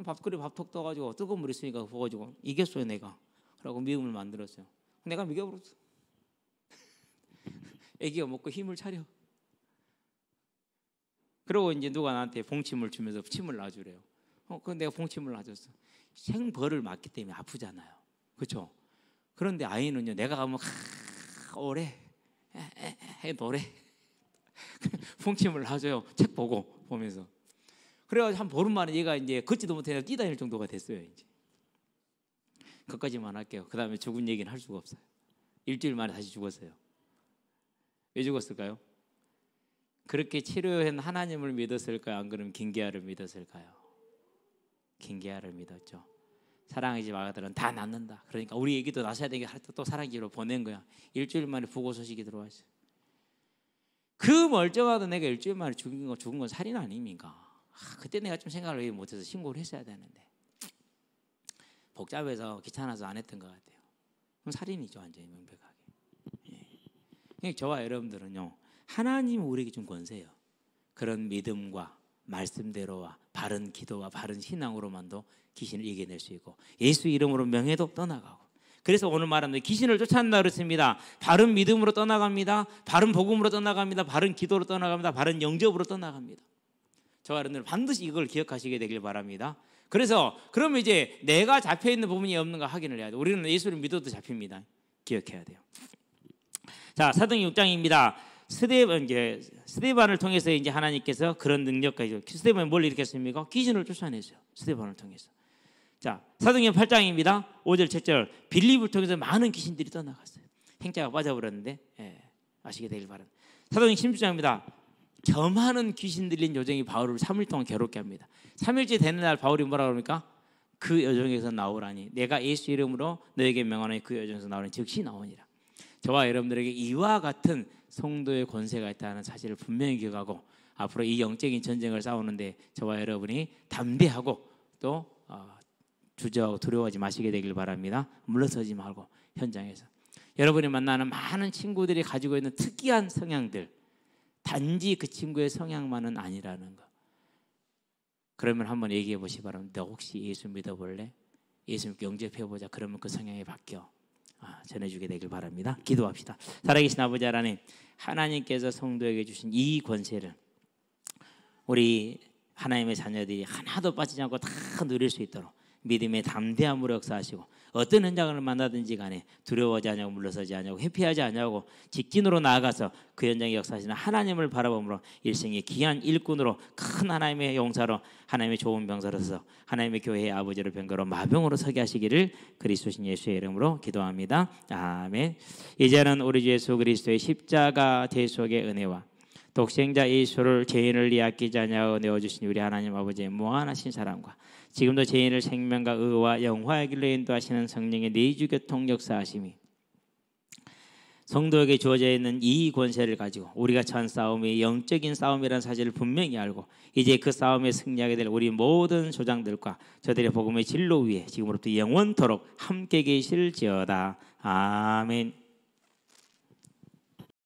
밥그릇 밥톡 떠가지고 뜨거운 물 있으니까 부어가지고 이겼어요, 내가. 그러고 미음을 만들었어요. 내가 미겨버렸어. 애기가 먹고 힘을 차려. 그러고 이제 누가 나한테 봉침을 주면서 침을 놔주래요. 그 내가 봉침을 놔줬어. 생벌을 맞기 때문에 아프잖아요. 그렇죠? 그런데 아이는요, 내가 가면 오래 노래 봉침을 놔줘요. 책 보면서. 그래가지고 한 보름 만에 얘가 이제 걷지도 못해 뛰다닐 정도가 됐어요. 이제 그까지만 할게요. 그 다음에 죽은 얘기는 할 수가 없어요. 일주일 만에 다시 죽었어요. 왜 죽었을까요? 그렇게 치료한 하나님을 믿었을까요? 안 그러면 김기아를 믿었을까요? 김기아를 믿었죠. 사랑의 집 아가들은 다 낳는다. 그러니까 우리 애기도 낳아야 되니까 또 사랑의 집으로 보낸 거야. 일주일 만에 부고 소식이 들어왔어요. 그 멀쩡하던 애가 일주일 만에 죽은 건 살인 아닙니까? 그때 내가 좀 생각을 왜 못해서 신고를 했어야 되는데 복잡해서 귀찮아서 안 했던 것 같아요. 그럼 살인이죠, 완전히 명백하게. 예. 저와 여러분들은요, 하나님은 우리에게 준 권세예요. 그런 믿음과 말씀대로와 바른 기도와 바른 신앙으로만도 귀신을 이겨낼 수 있고 예수 이름으로 명예도 떠나가고. 그래서 오늘 말하는 귀신을 쫓아낸다 그랬습니다. 바른 믿음으로 떠나갑니다. 바른 복음으로 떠나갑니다. 바른 기도로 떠나갑니다. 바른 영접으로 떠나갑니다. 저와 여러분들 반드시 이걸 기억하시게 되길 바랍니다. 그래서 그러면 이제 내가 잡혀있는 부분이 없는가 확인을 해야 돼요. 우리는 예수를 믿어도 잡힙니다. 기억해야 돼요. 자, 사도행 6장입니다. 스데반을 통해서 이제 하나님께서 그런 능력까지. 스데반이 뭘 일으켰습니까? 귀신을 쫓아냈어요. 스데반을 통해서. 자, 사도행 8장입니다. 5절 7절. 빌립을 통해서 많은 귀신들이 떠나갔어요. 행자가 빠져버렸는데 아시게 되길 바랍니다. 사도행 16장입니다. 겸하는 귀신 들린 요정이 바울을 3일 동안 괴롭게 합니다. 3일째 되는 날 바울이 뭐라 그럽니까? 그 여정에서 나오라니, 내가 예수 이름으로 너에게 명하노니 그 여정에서 나오라니 즉시 나오니라. 저와 여러분들에게 이와 같은 성도의 권세가 있다는 사실을 분명히 기억하고 앞으로 이 영적인 전쟁을 싸우는데 저와 여러분이 담대하고 또 주저하고 두려워하지 마시게 되길 바랍니다. 물러서지 말고 현장에서 여러분이 만나는 많은 친구들이 가지고 있는 특이한 성향들, 단지 그 친구의 성향만은 아니라는 거. 그러면 한번 얘기해 보시기 바랍니다. 너 혹시 예수 믿어볼래? 예수 영접해보자. 그러면 그 성향이 바뀌어. 전해주게 되길 바랍니다. 기도합시다. 살아계신 아버지 하나님, 하나님께서 성도에게 주신 이 권세를 우리 하나님의 자녀들이 하나도 빠지지 않고 다 누릴 수 있도록 믿음의 담대함으로 역사하시고 어떤 현장을 만나든지 간에 두려워하지 않냐고 물러서지 않냐고 회피하지 않냐고 직진으로 나아가서 그 현장에 역사하시는 하나님을 바라봄으로 일생의 귀한 일꾼으로 큰 하나님의 용사로 하나님의 좋은 병사로서 하나님의 교회의 아버지를 병거로 마병으로 서게 하시기를 그리스도신 예수의 이름으로 기도합니다. 아멘. 이제는 우리 주 예수 그리스도의 십자가 대속의 은혜와 독생자 예수를 죄인을 위해 아끼지 아니하고 내어주신 우리 하나님 아버지의 무한하신 사랑과 지금도 죄인을 생명과 의와 영화의 길로 인도하시는 성령의 내주 교통 역사하심이 성도에게 주어져 있는 이 권세를 가지고 우리가 처한 싸움이 영적인 싸움이라는 사실을 분명히 알고 이제 그 싸움에 승리하게 될 우리 모든 조장들과 저들의 복음의 진로 위에 지금으로부터 영원토록 함께 계실지어다. 아멘.